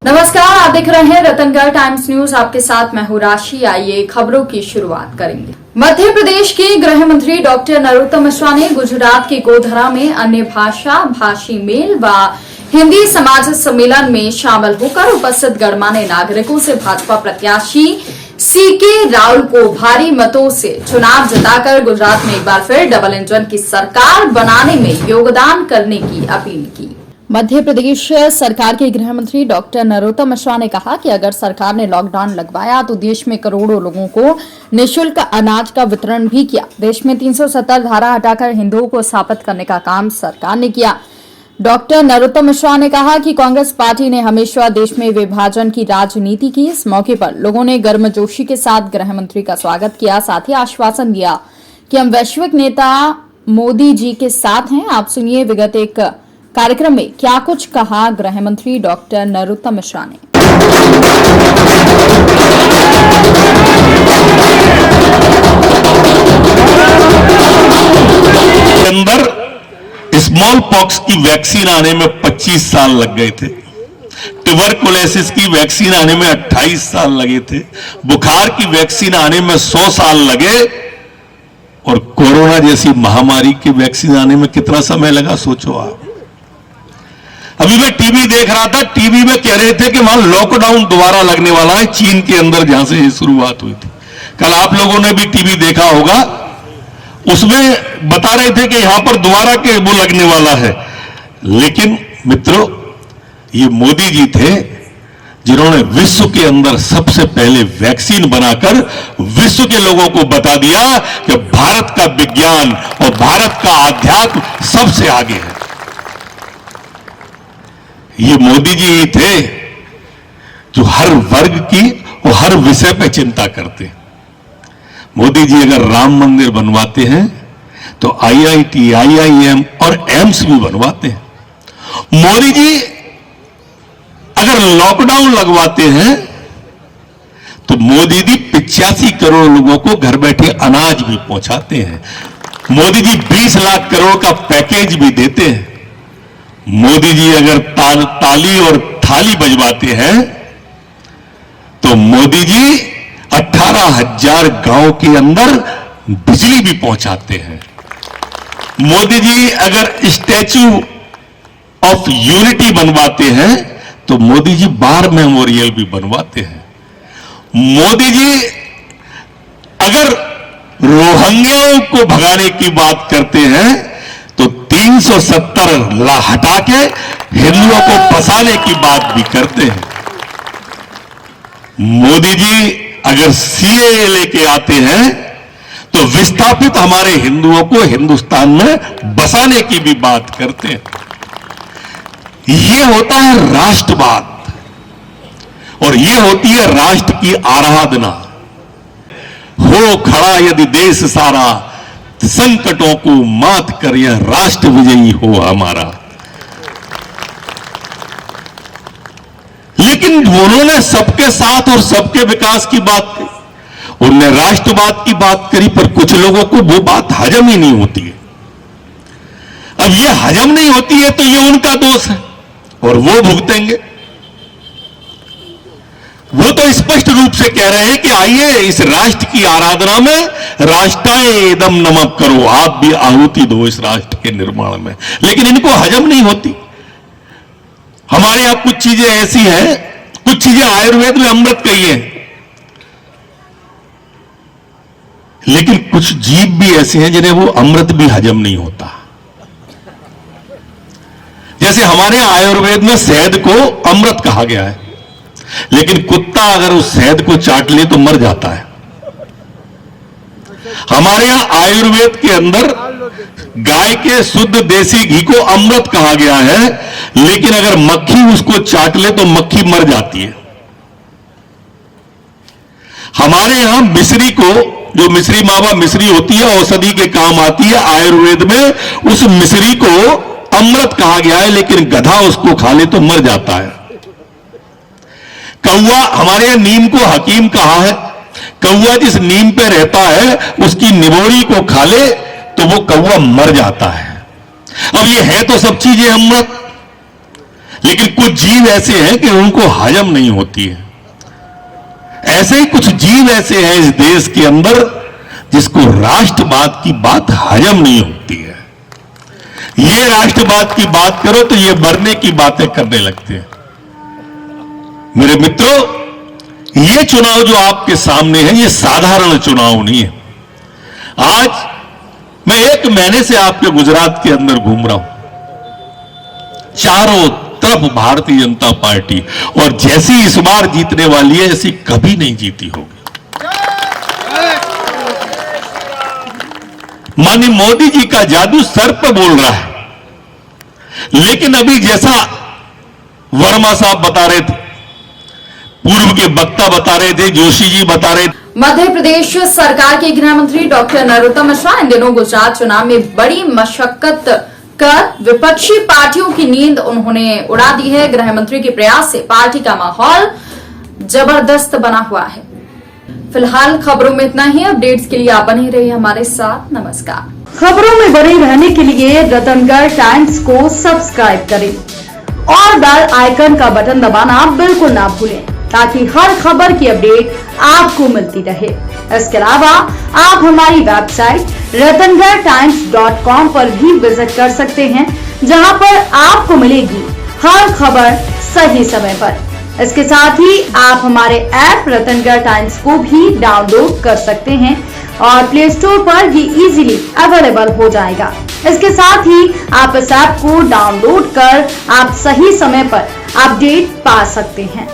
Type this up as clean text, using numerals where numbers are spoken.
नमस्कार, आप देख रहे हैं रतनगढ़ टाइम्स न्यूज। आपके साथ मैं हूं राशि। आइए खबरों की शुरुआत करेंगे। मध्य प्रदेश के गृह मंत्री डॉक्टर नरोत्तम मिश्रा ने गुजरात के गोधरा में अन्य भाषा भाषी मेल व हिंदी समाज सम्मेलन में शामिल होकर उपस्थित गणमान्य नागरिकों से भाजपा प्रत्याशी सीके राहुल को भारी मतों से चुनाव जिताकर गुजरात में एक बार फिर डबल इंजन की सरकार बनाने में योगदान करने की अपील की। मध्य प्रदेश सरकार के गृह मंत्री डॉक्टर नरोत्तम मिश्रा ने कहा कि अगर सरकार ने लॉकडाउन लगवाया तो देश में करोड़ों लोगों को निःशुल्क अनाज का वितरण भी किया। देश में 370 धारा हटाकर हिंदुओं को स्थापित करने का काम सरकार ने किया। डॉक्टर नरोत्तम मिश्रा ने कहा कि कांग्रेस पार्टी ने हमेशा देश में विभाजन की राजनीति की। इस मौके पर लोगों ने गर्मजोशी के साथ गृह मंत्री का स्वागत किया, साथ ही आश्वासन दिया कि हम वैश्विक नेता मोदी जी के साथ हैं। आप सुनिए विगत एक कार्यक्रम में क्या कुछ कहा गृह मंत्री डॉक्टर नरोत्तम मिश्रा ने। अंदर स्मॉल पॉक्स की वैक्सीन आने में 25 साल लग गए थे, ट्यूबरकुलोसिस की वैक्सीन आने में 28 साल लगे थे, बुखार की वैक्सीन आने में 100 साल लगे और कोरोना जैसी महामारी की वैक्सीन आने में कितना समय लगा सोचो आप। अभी मैं टीवी देख रहा था, टीवी में कह रहे थे कि वहां लॉकडाउन दोबारा लगने वाला है चीन के अंदर, जहां से ये शुरुआत हुई थी। कल आप लोगों ने भी टीवी देखा होगा, उसमें बता रहे थे कि यहां पर दोबारा के वो लगने वाला है। लेकिन मित्रों, ये मोदी जी थे जिन्होंने विश्व के अंदर सबसे पहले वैक्सीन बनाकर विश्व के लोगों को बता दिया कि भारत का विज्ञान और भारत का आध्यात्म सबसे आगे है। ये मोदी जी ही थे जो हर वर्ग की और हर विषय पे चिंता करते हैं। मोदी जी अगर राम मंदिर बनवाते हैं तो आईआईटी, आईआईएम और एम्स भी बनवाते हैं। मोदी जी अगर लॉकडाउन लगवाते हैं तो मोदी जी 85 करोड़ लोगों को घर बैठे अनाज भी पहुंचाते हैं। मोदी जी 20 लाख करोड़ का पैकेज भी देते हैं। मोदी जी अगर ताली और थाली बजवाते हैं तो मोदी जी 18,000 गांव के अंदर बिजली भी पहुंचाते हैं। मोदी जी अगर स्टैच्यू ऑफ यूनिटी बनवाते हैं तो मोदी जी बार मेमोरियल भी बनवाते हैं। मोदी जी अगर रोहिंग्याओं को भगाने की बात करते हैं तो 370 हटा के हिंदुओं को बसाने की बात भी करते हैं। मोदी जी अगर सीए लेके आते हैं तो विस्थापित हमारे हिंदुओं को हिंदुस्तान में बसाने की भी बात करते हैं। ये होता है राष्ट्रवाद और ये होती है राष्ट्र की आराधना। हो खड़ा यदि देश सारा, संकटों को मात कर यह राष्ट्र विजयी हो हमारा। लेकिन उन्होंने सबके साथ और सबके विकास की बात की, उन्होंने राष्ट्रवाद की बात करी, पर कुछ लोगों को वो बात हजम ही नहीं होती है। अब ये हजम नहीं होती है तो ये उनका दोष है और वो भुगतेंगे। वो तो स्पष्ट रूप से कह रहे हैं कि आइए इस राष्ट्र की आराधना में राष्ट्राय एदम नमक करो, आप भी आहुति दो इस राष्ट्र के निर्माण में। लेकिन इनको हजम नहीं होती। हमारे यहां कुछ चीजें ऐसी हैं, कुछ चीजें आयुर्वेद में अमृत कही है, लेकिन कुछ जीव भी ऐसे हैं जिन्हें वो अमृत भी हजम नहीं होता। जैसे हमारे यहां आयुर्वेद में शहद को अमृत कहा गया है, लेकिन कुत्ता अगर उस शहद को चाट ले तो मर जाता है। हमारे यहां आयुर्वेद के अंदर गाय के शुद्ध देसी घी को अमृत कहा गया है, लेकिन अगर मक्खी उसको चाट ले तो मक्खी मर जाती है। हमारे यहां मिश्री को, जो मिश्री मावा मिश्री होती है, औषधि के काम आती है, आयुर्वेद में उस मिश्री को अमृत कहा गया है, लेकिन गधा उसको खा ले तो मर जाता है। कौवा, हमारे यहां नीम को हकीम कहा है। कौवा जिस नीम पे रहता है उसकी निबोड़ी को खा ले तो वो कौवा मर जाता है। अब ये है तो सब चीजें अमृत, लेकिन कुछ जीव ऐसे हैं कि उनको हजम नहीं होती है। ऐसे ही कुछ जीव ऐसे हैं इस देश के अंदर जिसको राष्ट्रवाद की बात हजम नहीं होती है। ये राष्ट्रवाद की बात करो तो ये मरने की बातें करने लगते हैं। मेरे मित्रों, ये चुनाव जो आपके सामने है ये साधारण चुनाव नहीं है। आज मैं 1 महीने से आपके गुजरात के अंदर घूम रहा हूं। चारों तरफ भारतीय जनता पार्टी, और जैसी इस बार जीतने वाली है ऐसी कभी नहीं जीती होगी। माननीय मोदी जी का जादू सर पर बोल रहा है, लेकिन अभी जैसा वर्मा साहब बता रहे थे, पूर्व के वक्ता बता रहे थे, जोशी जी बता रहे थे, मध्य प्रदेश सरकार के गृह मंत्री डॉक्टर नरोत्तम मिश्रा इन दिनों गुजरात चुनाव में बड़ी मशक्कत कर विपक्षी पार्टियों की नींद उन्होंने उड़ा दी है। गृह मंत्री के प्रयास से पार्टी का माहौल जबरदस्त बना हुआ है। फिलहाल खबरों में इतना ही। अपडेट्स के लिए आप बने रहिए हमारे साथ। नमस्कार। खबरों में बने रहने के लिए रतनगढ़ टाइम्स को सब्सक्राइब करें और बेल आइकन का बटन दबाना बिल्कुल ना भूलें, ताकि हर खबर की अपडेट आपको मिलती रहे। इसके अलावा आप हमारी वेबसाइट ratanghartimes.com पर भी विजिट कर सकते हैं, जहां पर आपको मिलेगी हर खबर सही समय पर। इसके साथ ही आप हमारे ऐप रतनगढ़ टाइम्स को भी डाउनलोड कर सकते हैं और प्ले स्टोर पर ये इजीली अवेलेबल हो जाएगा। इसके साथ ही आप इस ऐप को डाउनलोड कर आप सही समय पर अपडेट पा सकते हैं।